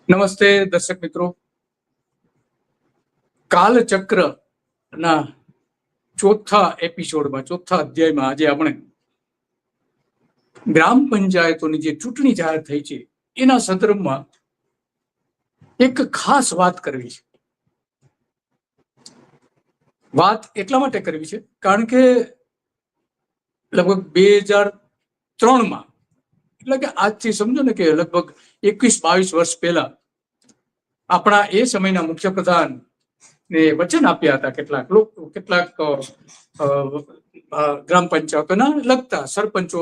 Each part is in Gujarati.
નમસ્તે દર્શક મિત્રો, કાલચક્ર ના ચોથા એપિસોડમાં, ચોથા અધ્યાયમાં આજે આપણે ગ્રામ પંચાયતોની જે ચૂંટણી જાહેર થઈ છે એના સંદર્ભમાં એક ખાસ વાત કરવી છે. વાત એટલા માટે કરવી છે કારણ કે લગભગ 2003માં, એટલે કે આજથી સમજો ને કે લગભગ 21-22 વર્ષ પહેલા આપણા એ સમયના મુખ્યપ્રધાન ને વચન આપ્યા હતા કેટલાક ગ્રામ પંચાયતોના લગતા સરપંચો,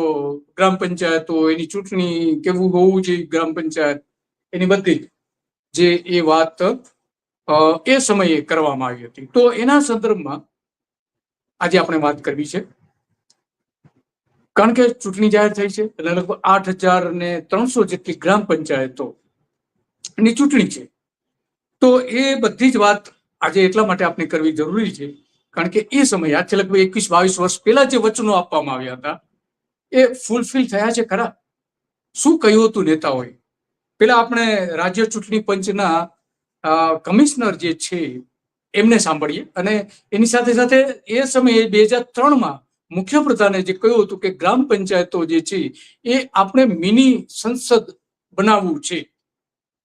ગ્રામ પંચાયતો, એની ચૂંટણી કેવું હોવું જોઈએ, ગ્રામ પંચાયત એની બધી જે એ વાત એ સમયે કરવામાં આવી હતી. તો એના સંદર્ભમાં આજે આપણે વાત કરવી છે. કારણ કે ચૂંટણી જાહેર થઈ છે એટલે લગભગ 8,300 જેટલી ગ્રામ પંચાયતો ની ચૂંટણી છે. તો એ બધી જ વાત આજે એટલા માટે આપણે કરવી જરૂરી છે કારણ કે એ સમયે આજથી લગભગ 21-22 વર્ષ પહેલા જે વચનો આપવામાં આવ્યા હતા એ ફૂલફિલ થયા છે ખરા? શું કહ્યું હતું નેતાઓએ? પેલા આપણે રાજ્ય ચૂંટણી પંચના કમિશનર જે છે એમને સાંભળીએ, અને એની સાથે સાથે એ સમયે 2003માં મુખ્યપ્રધાને જે કહ્યું હતું કે ગ્રામ પંચાયતો જે છે એ આપણે મિની સંસદ બનાવવું છે,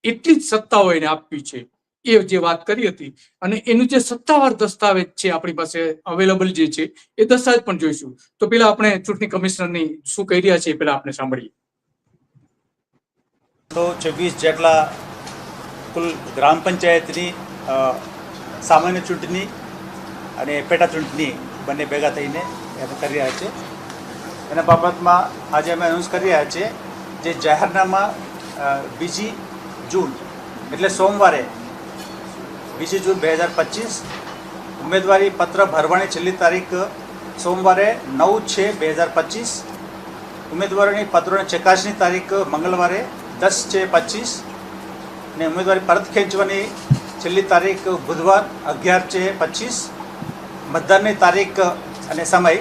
એટલી જ સત્તાઓ એને આપવી છે, એ જે વાત કરી હતી. અને એનું જે સત્તાવાર દસ્તાવેજ છે આપણી પાસે અવેલેબલ જે છે એ દસ્તાવેજ પણ જોઈશું. તો પેલા આપણે ચૂંટણી કમિશનરની શું કહી રહ્યા છે પેલા આપણે સાંભળીએ. તો 26 જેટલા કુલ ગ્રામ પંચાયતની સામાન્ય ચૂંટણી અને પેટા ચૂંટણી બંને ભેગા થઈને અમે કરી રહ્યા છે. એના બાબતમાં આજે અમે એનાઉન્સ કરી રહ્યા છીએ જે જાહેરનામા 2 જૂન એટલે સોમવારે 2 જૂન 2025, ઉમેદવારી પત્ર ભરવાની છેલ્લી તારીખ સોમવારે 9/6/2025, ઉમેદવારોની પત્રોની ચકાસણી તારીખ મંગળવારે 10/6/25 ને ઉમેદવારી પરત ખેંચવાની છેલ્લી તારીખ બુધવાર 11/6/25, મતદાનની તારીખ અને સમય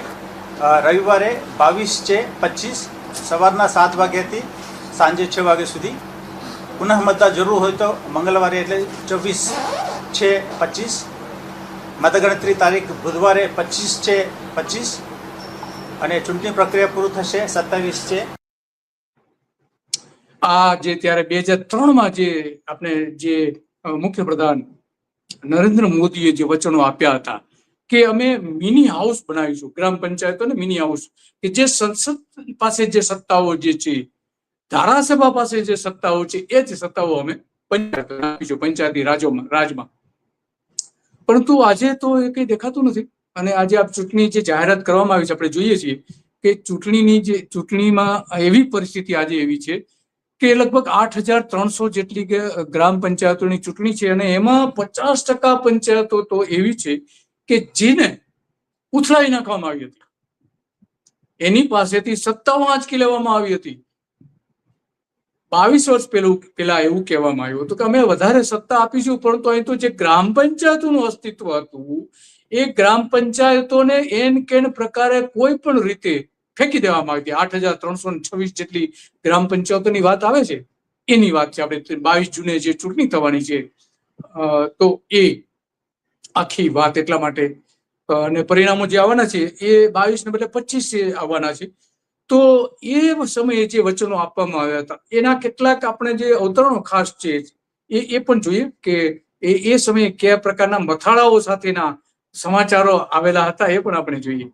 રવિવારે 22/6/25 સવારના 7 વાગ્યાથી સાંજે 6 વાગ્યા સુધી. પુનઃ મતદાન જરૂર હોય તો મંગળવારે એટલે 24/6/25, મતગણતરી તારીખ બુધવારે 25/6/25 અને ચૂંટણી પ્રક્રિયા પૂરું થશે 27. આ જે ત્યારે 2003માં જે આપણે જે મુખ્યપ્રધાન નરેન્દ્ર મોદીએ જે વચનો આપ્યા હતા કે અમે મિની હાઉસ બનાવીશું, ગ્રામ પંચાયતોને મિની હાઉસ, કે જે સંસદ પાસે જે સત્તાઓ જે છે, ધારાસભા પાસે જે સત્તાઓ છે એ જ સત્તાઓ અમે આપીશું પંચાયતી રાજમાં. પરંતુ આજે તો એ કંઈ દેખાતું નથી. અને આજે આ ચૂંટણી જે જાહેરાત કરવામાં આવી છે, આપણે જોઈએ છીએ કે ચૂંટણીમાં એવી પરિસ્થિતિ આજે એવી છે કે લગભગ 8,300 જેટલી ગ્રામ પંચાયતોની ચૂંટણી છે, અને એમાં 50% પંચાયતો તો એવી છે કે જેને ઉથલાઈ નાખવામાં આવી હતી, એની પાસેથી સત્તાઓ આંચકી લેવામાં આવી હતી. 22 વર્ષ પહેલા એવું કહેવામાં આવ્યું હતું કે અમે વધારે સત્તા આપીશું, પરંતુ અહીં તો જે ગ્રામ પંચાયતોનું અસ્તિત્વ હતું એ ગ્રામ પંચાયતોને એન કેન પ્રકારે કોઈ પણ રીતે ફેંકી દેવામાં આવી હતી. 8,326 જેટલી ગ્રામ પંચાયતોની વાત આવે છે, એની વાત છે. આપણે 22 જૂને જે ચૂંટણી થવાની છે, તો એ આખી વાત એટલા માટે, અને પરિણામો જે આવવાના છે એ 22 ને બદલે 25 આવવાના છે. તો એ સમયે જે વચનો આપવામાં આવ્યા હતા એના કેટલાક આપણે જે અવતરણો ખાસ છે એ પણ જોઈએ કે એ સમયે કયા પ્રકારના મથાળાઓ સાથેના સમાચારો આવેલા હતા એ પણ આપણે જોઈએ.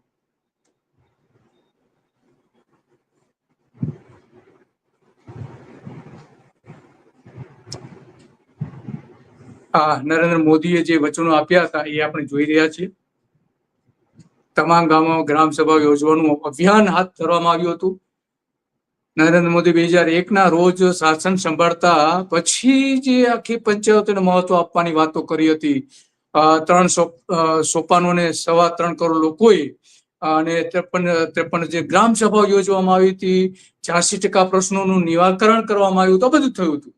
નરેન્દ્ર મોદીએ જે વચનો આપ્યા હતા એ આપણે જોઈ રહ્યા છીએ. તમામ ગામોમાં ગ્રામ સભા યોજવાનું અભિયાન હાથ ધરવામાં આવ્યું હતું. નરેન્દ્ર મોદી 2001ના રોજ શાસન સંભાળતા પછી જે આખી પંચાયતોને મહત્વ આપવાની વાતો કરી હતી, 3 સોપાનોને 3.25 કરોડ લોકોએ, અને 53 જે ગ્રામ સભાઓ યોજવામાં આવી હતી, 86% પ્રશ્નોનું નિરાકરણ કરવામાં આવ્યું હતું, બધું થયું હતું.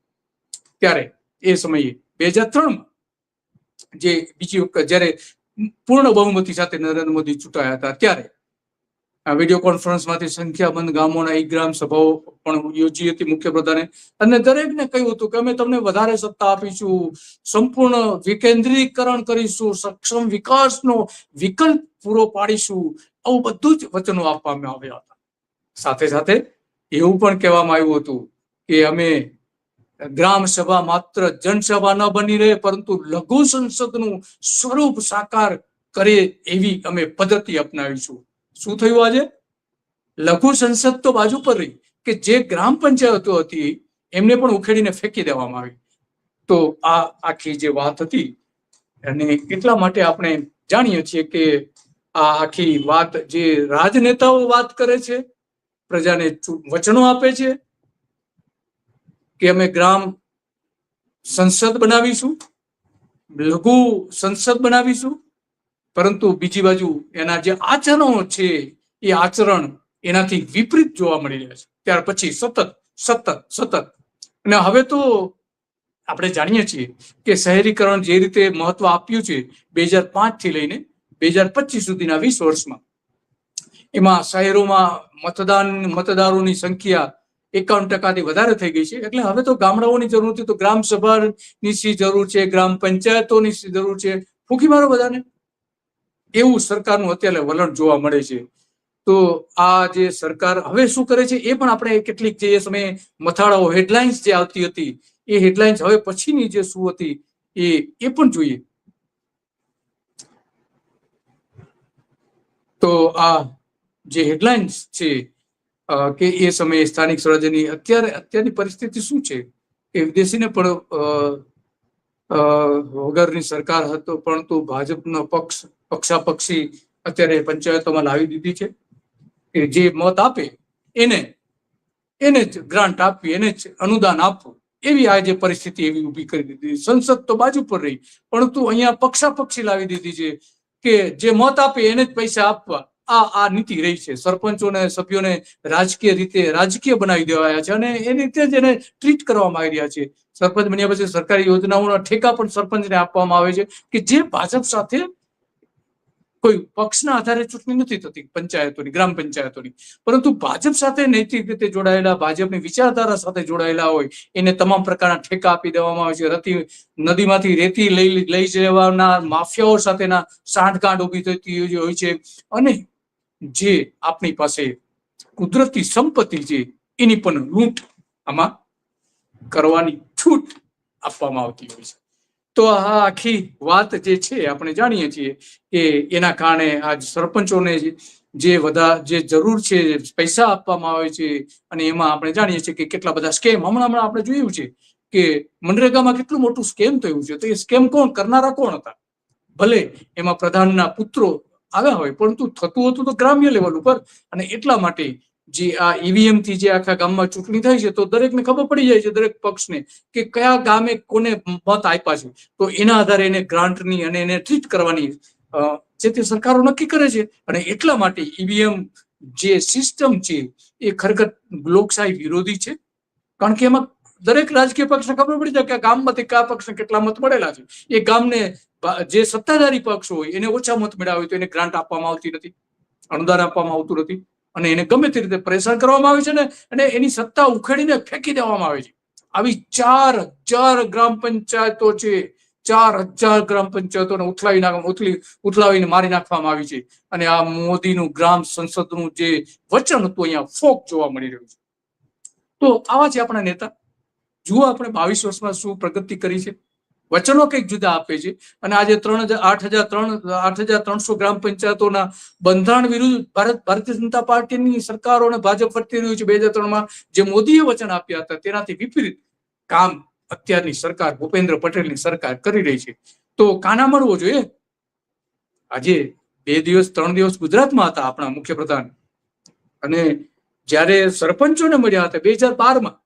ત્યારે એ સમયે 2003માં જે બીજી વખત જયારે પૂર્ણ બહુમતી સાથે નરેન્દ્ર મોદી ચૂંટાયા હતા ત્યારે વિડીયો કોન્ફરન્સમાંથી સંખ્યાબંધ ગામોના એક ગ્રામ સભાઓ પણ યોજી હતી મુખ્યપ્રધાને, અને દરેકને કહ્યું હતું કે અમે તમને વધારે સત્તા આપીશું, સંપૂર્ણ વિકેન્દ્રીકરણ કરીશું, સક્ષમ વિકાસનો વિકલ્પ પૂરો પાડીશું, આવું બધું જ વચનો આપવામાં આવ્યા હતા. સાથે સાથે એવું પણ કહેવામાં આવ્યું હતું કે અમે ગ્રામ સભા માત્ર જનસભા ન બની રહે પરંતુ લઘુ સંસદનું સ્વરૂપ સાકાર કરે એવી અમે પદ્ધતિ અપનાવીશું. શું થયું આજે? લઘુ સંસદ તો બાજુ પર રહી કે જે ગ્રામ પંચાયતો હતી એમને પણ ઉખેડીને ફેંકી દેવામાં આવી. તો આ આખી જે વાત હતી, અને એટલા માટે આપણે જાણીએ છીએ કે આ આખી વાત જે રાજનેતાઓ વાત કરે છે, પ્રજાને વચનો આપે છે કે અમે ગ્રામ સંસદ બનાવીશું, લઘુ સંસદ બનાવીશું, પરંતુ બીજી બાજુ એના જે આચરણો છે એ આચરણ એનાથી વિપરીત જોવા મળી રહ્યા છે. ત્યાર પછી સતત અને હવે તો આપણે જાણીએ છીએ કે શહેરીકરણ જે રીતે મહત્વ આપ્યું છે 2005 થી લઈને 2025 સુધીના 20 વર્ષમાં, એમાં શહેરોમાં મતદારોની સંખ્યા 51% વધારે થઈ ગઈ છે. એટલે હવે તો ગામડાઓની જરૂર નથી, તો ગ્રામ સભાની શી જરૂર છે, ગ્રામ પંચાયતોની શી જરૂર છે, ફૂંકી મારો બધાને, એવું સરકારનું અત્યારે વલણ જોવા મળે છે. તો આ જે સરકાર હવે શું કરે છે એ પણ આપણે કેટલીક જે સમયે મથાળાઓ હેડલાઇન્સ જે આવતી હતી એ હેડલાઇન્સ હવે પછીની જે શું હતી એ પણ જોઈએ. તો આ જે હેડલાઇન્સ છે કે એ સમયે સ્થાનિક સ્વરાજ્યની અત્યારની પરિસ્થિતિ શું છે કે વિદેશીને પણ વગરની સરકાર હતો, પરંતુ ભાજપનો પક્ષાપક્ષી અત્યારે પંચાયતોમાં લાવી દીધી છે કે જે મત આપે એને જ ગ્રાન્ટ આપવી, એને જ અનુદાન આપવું, એવી આ જે પરિસ્થિતિ એવી ઊભી કરી દીધી. સંસદ તો બાજુ પર રહી, પરંતુ અહીંયા પક્ષાપક્ષી લાવી દીધી છે કે જે મત આપે એને જ પૈસા આપવા. આ નીતિ રહી છે. સરપંચોને સભ્યોને રાજકીય બનાવી દેવાયા છે અને એ રીતે જ એને ટ્રીટ કરવામાં આવી રહ્યા છે. સરપંચ બન્યા પછી સરકારી યોજનાઓના ઠેકા પણ સરપંચને આપવામાં આવે છે કે જે ભાજપ સાથે કોઈ પક્ષના આધારે ચૂંટણી નથી થતી પંચાયતોની, ગ્રામ પંચાયતોની, પરંતુ ભાજપ સાથે નૈતિક રીતે જોડાયેલા, ભાજપની વિચારધારા સાથે જોડાયેલા હોય એને તમામ પ્રકારના ઠેકા આપી દેવામાં આવે છે. નદીમાંથી રેતી લઈ જવાના માફિયાઓ સાથેના સાંઠગાંઠ ઉભી થતી હોય છે, અને જે આપણી પાસે કુદરતી સંપત્તિ છે એની પણ લૂંટ આમાં કરવાની છૂટ આપવામાં આવતી હોય છે. તો આ આખી વાત જે છે આપણે જાણીએ છીએ કે એના કારણે આજ સરપંચોને જે જરૂર છે પૈસા આપવામાં આવે છે, અને એમાં આપણે જાણીએ છીએ કે કેટલા બધા સ્કેમ હમણાં આપણે જોયું છે કે મનરેગામાં કેટલું મોટું સ્કેમ થયું છે. તો એ સ્કેમ કરનારા કોણ હતા? ભલે એમાં પ્રધાનના પુત્રો આવ્યા હોય, પરંતુ થતું હતું તો ગ્રામ્ય લેવલ ઉપર. અને એટલા માટે જે આ ઈવીએમ થી જે આખા ગામમાં ચૂંટણી થાય છે તો દરેકને ખબર પડી જાય છે, દરેક પક્ષને, કે કયા ગામે કોને મત આપ્યા છે. તો એના આધારે એને ગ્રાન્ટની અને એને ટ્રીટ કરવાની જે તે સરકારો નક્કી કરે છે. અને એટલા માટે ઈવીએમ જે સિસ્ટમ છે એ ખરેખર લોકશાહી વિરોધી છે, કારણ કે એમાં દરેક રાજકીય પક્ષને ખબર પડી જાય કે આ ગામમાંથી કયા પક્ષને કેટલા મત મળેલા છે. એ ગામને જે સત્તાધારી પક્ષ હોય એને ઓછા મત મળ્યા હોય તો એને ગ્રાન્ટ આપવામાં આવતી નથી, અનુદાન આપવામાં આવતું નથી, અને એને ગમે તે રીતે પરેશાન કરવામાં આવે છે ને, અને એની સત્તા ઉખેડીને ફેંકી દેવામાં આવે છે. આવી 4000 ગ્રામ પંચાયતો છે, 4000 ગ્રામ પંચાયતોને ઉથલાવીને મારી નાખવામાં આવી છે. અને આ મોદીનું ગ્રામ સંસદનું જે વચન હતું અહીંયા ફોક જોવા મળી રહ્યું છે. તો આવા છે આપણા નેતા. જુઓ આપણે 22 વર્ષમાં શું પ્રગતિ કરી છે. વચનો કંઈક જુદા આપે છે, અને આજે 8,300 ગ્રામ પંચાયતોના બંધારણ વિરુદ્ધ ભારતીય જનતા પાર્ટીની સરકારો અને ભાજપ વર્તી રહ્યું છે. 2003માં જે મોદીએ વચન આપ્યા હતા તેનાથી વિપરીત કામ અત્યારની સરકાર, ભૂપેન્દ્ર પટેલની સરકાર કરી રહી છે. તો કાના મળવો જોઈએ. આજે 3 દિવસ ગુજરાતમાં હતા આપણા મુખ્યપ્રધાન, અને જ્યારે સરપંચોને મળ્યા હતા 2012માં,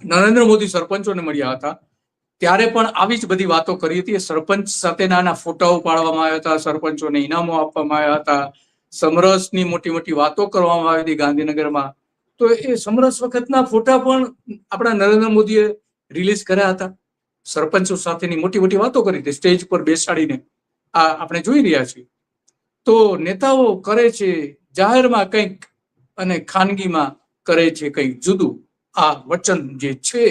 નરેન્દ્ર મોદી સરપંચોને મળ્યા હતા, ત્યારે પણ આવી જ બધી વાતો કરી હતી. સરપંચ સાથેના ફોટાઓ પાડવામાં આવ્યા હતા, સરપંચોને ઇનામો આપવામાં આવ્યા હતા, સમરસની મોટી વાતો કરવામાં આવી હતી ગાંધીનગરમાં. તો એ સમરસ વખતના ફોટા પણ આપણા નરેન્દ્ર મોદીએ રિલીઝ કર્યા હતા. સરપંચો સાથેની મોટી વાતો કરી હતી સ્ટેજ પર બેસાડીને. આ આપણે જોઈ રહ્યા છીએ. તો નેતાઓ કરે છે જાહેરમાં કંઈક અને ખાનગીમાં કરે છે કંઈક જુદું. આ વચન જે છે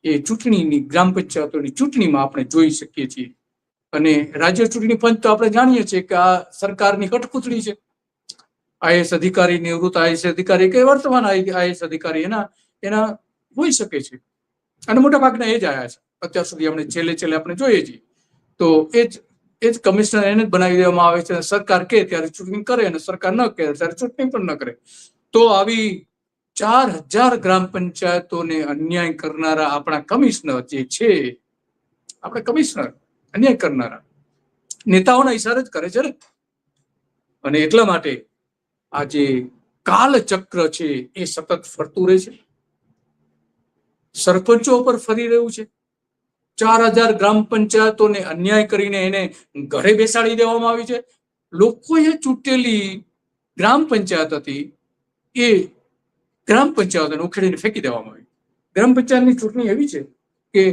એ ચૂંટણીની ગ્રામ પંચાયતોની ચૂંટણીમાં આપણે જોઈ શકીએ છીએ. અને રાજ્ય ચૂંટણી પંચ તો આપણે જાણીએ છીએ કે આ સરકારની કઠપૂતળી છે. આઈએસ અધિકારી, નિવૃત્ત આઈએસ અધિકારી કે વર્તમાન આઈએસ અધિકારી એના હોઈ શકે છે. અને મોટા ભાગના એ જ આવ્યા છે અત્યાર સુધી. આપણે છેલ્લે આપણે જોઈએ છીએ તો એ જ કમિશનર એને જ બનાવી દેવામાં આવે છે. સરકાર કહે ત્યારે ચૂંટણી કરે અને સરકાર ન કહે ત્યારે ચૂંટણી પણ ન કરે. તો આવી 4000 ગ્રામ પંચાયતોને અન્યાય કરનારા આપણા કમિશનર જે છે, આપણે કમિશનર અન્યાય કરનારા નેતાઓના ઈશારે જ કરે છે ને. અને એટલા માટે આ જે કાલચક્ર છે એ સતત ફરતું રહે છે, સરપંચો પર ફરી રહ્યું છે. 4000 ગ્રામ પંચાયતોને અન્યાય કરીને એને ઘરે બેસાડી દેવામાં આવી છે. લોકોએ ચૂંટેલી ગ્રામ પંચાયત હતી એ ગ્રામ પંચાયતોને ઉખેડીને ફેંકી દેવામાં આવી. ગ્રામ પંચાયતની ચૂંટણી એવી છે કે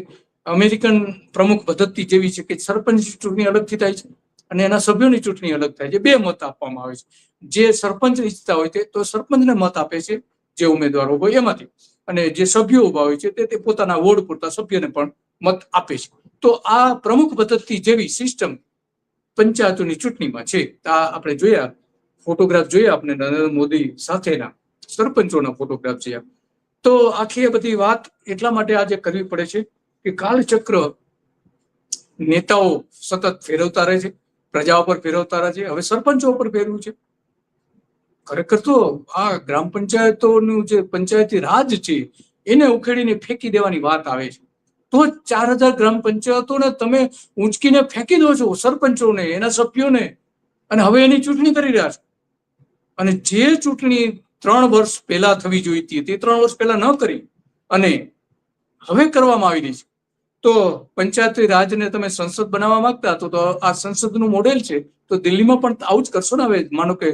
અમેરિકન પ્રમુખ પદ્ધતિ જેવી છે કે સરપંચની ચૂંટણી અલગથી થાય છે અને એના સભ્યોની ચૂંટણી અલગ થાય છે. 2 મત આપવામાં આવે છે. જે સરપંચ ઈચ્છતા હોય તો સરપંચને મત આપે છે જે ઉમેદવારો હોય એમાંથી, અને જે સભ્યો ઉભા હોય છે તે પોતાના વોર્ડ પૂરતા સભ્યને પણ મત આપે છે. તો આ પ્રમુખ પદ્ધતિ જેવી સિસ્ટમ પંચાયતોની ચૂંટણીમાં છે. આ આપણે જોયા ફોટોગ્રાફ જોયા આપણે નરેન્દ્ર મોદી સાથેના સરપંચોના ફોટોગ્રાફ છે. તો આખી બધી વાત એટલા માટે આજે કરવી પડે છે કે કાલચક્ર નેતાઓ સતત ફેરવતા રહે છે, પ્રજા ઉપર ફેરવતા રહે છે. હવે સરપંચો ઉપર ફેરવું છે. ખરેખર તો આ ગ્રામ પંચાયતોનું જે પંચાયતી રાજ છે એને ઉખેડીને ફેંકી દેવાની વાત આવે છે. તો 4000 ગ્રામ પંચાયતોને તમે ઊંચકીને ફેંકી દો છો, સરપંચોને, એના સભ્યોને, અને હવે એની ચૂંટણી કરી રહ્યા છો. અને જે ચૂંટણી 3 વર્ષ પહેલા થવી જોઈતી હતી 3 વર્ષ પહેલા ન કરી અને હવે કરવામાં આવી રહી છે. તો પંચાયતી રાજને તમે સંસદ બનાવવા માંગતા તો આ સંસદનું મોડેલ છે. તો દિલ્હીમાં પણ આવું જ કરશો ને. હવે માનો કે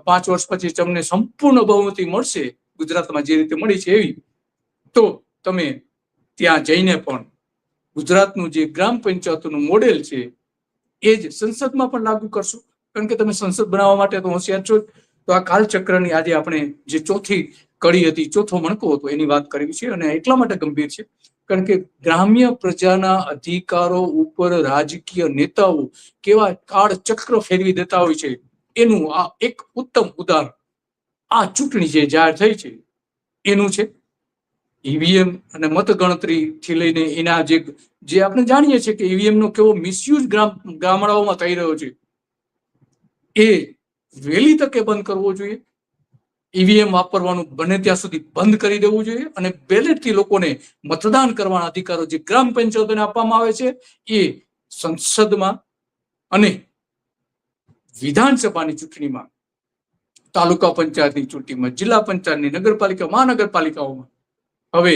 5 વર્ષ પછી તમને સંપૂર્ણ બહુમતી મળશે ગુજરાતમાં જે રીતે મળી છે એવી, તો તમે ત્યાં જઈને પણ ગુજરાતનું જે ગ્રામ પંચાયતનું મોડેલ છે એ જ સંસદમાં પણ લાગુ કરશો. કારણ કે તમે સંસદ બનાવવા માટે તો હોશિયાર છો. તો આ કાલચક્રની આજે આપણે જે ચોથી કડી હતી, ચોથો મણકો હતો, એની વાત કરવી છે. અને એટલા માટે ગંભીર છે કારણ કે ગ્રામ્ય પ્રજાના અધિકારો ઉપર રાજકીય નેતાઓ કેવા કાળચક્ર ફેરવી દેતા હોય છે એનું આ એક ઉત્તમ ઉદાહરણ આ ચૂંટણી જે જાહેર થઈ છે એનું છે. ઈવીએમ અને મતગણતરી થી લઈને એના જે આપણે જાણીએ છીએ કે ઈવીએમ નો કેવો મિસયુઝ ગામડાઓમાં થઈ રહ્યો છે, એ વહેલી તકે બંધ કરવો જોઈએ. ઈવીએમ વાપરવાનું બને ત્યાં સુધી બંધ કરી દેવું જોઈએ. અને બેલેટથી લોકોને મતદાન કરવાના અધિકારો જે ગ્રામ પંચાયતોને આપવામાં આવે છે એ સંસદમાં અને વિધાનસભાની ચૂંટણીમાં, તાલુકા પંચાયતની ચૂંટણીમાં, જિલ્લા પંચાયતની, નગરપાલિકા, મહાનગરપાલિકાઓમાં હવે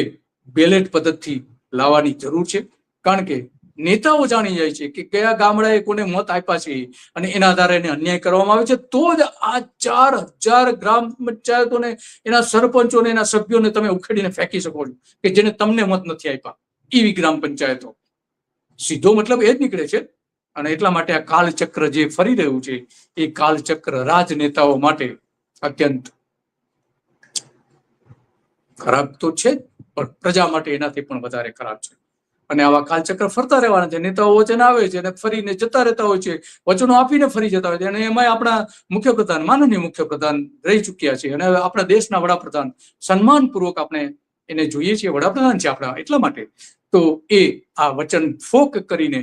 બેલેટ પદ્ધતિ લાવવાની જરૂર છે. કારણ કે નેતાઓ જાણી જાય છે કે કયા ગામડાએ કોને મત આપ્યા છે અને એના આધારે એને અન્યાય કરવામાં આવે છે. તો જ આ 4000 ગ્રામ પંચાયતોને, એના સરપંચોને, એના સભ્યોને તમે ઉખેડીને ફેંકી શકો છો કે જેને તમને મત નથી આપ્યા. એવી ગ્રામ પંચાયતો, સીધો મતલબ એ જ નીકળે છે. અને એટલા માટે આ કાલચક્ર જે ફરી રહ્યું છે એ કાલચક્ર રાજનેતાઓ માટે અત્યંત ખરાબ તો છે પણ પ્રજા માટે એનાથી પણ વધારે ખરાબ છે. અને આવા કાલચક્ર ફરતા રહેવાના છે. નેતાઓ વચન આવે છે અને ફરીને જતા રહેતા હોય છે, વચનો આપીને ફરી જતા હોય છે. અને એમાં આપણા મુખ્યપ્રધાન, માનનીય મુખ્યપ્રધાન રહી ચૂક્યા છે અને આપણા દેશના વડાપ્રધાન, સન્માનપૂર્વક આપણે એને જોઈએ છીએ, વડાપ્રધાન છે આપણા. એટલા માટે તો એ આ વચન ફોક કરીને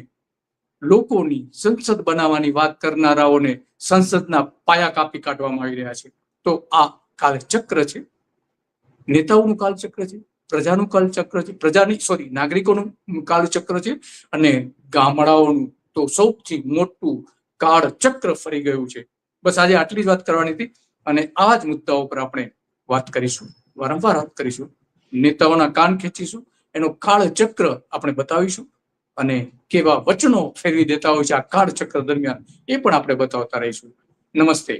લોકોની સંસદ બનાવવાની વાત કરનારાઓને સંસદના પાયા કાપી કાઢવામાં આવી રહ્યા છે. તો આ કાલચક્ર છે, નેતાઓનું કાલચક્ર છે, પ્રજાનું કાલચક્ર છે, નાગરિકોનું કાલચક્ર છે. અને ગામડાઓનું તો સૌથી મોટું કાળચક્ર ફરી ગયું છે. બસ આજે આટલી જ વાત કરવાની હતી અને આવા જ મુદ્દાઓ પર આપણે વાત કરીશું, વારંવાર વાત કરીશું. નેતાઓના કાન ખેંચીશું, એનો કાળચક્ર આપણે બતાવીશું અને કેવા વચનો ફેરવી દેતા હોય છે આ કાળચક્ર દરમિયાન એ પણ આપણે બતાવતા રહીશું. નમસ્તે.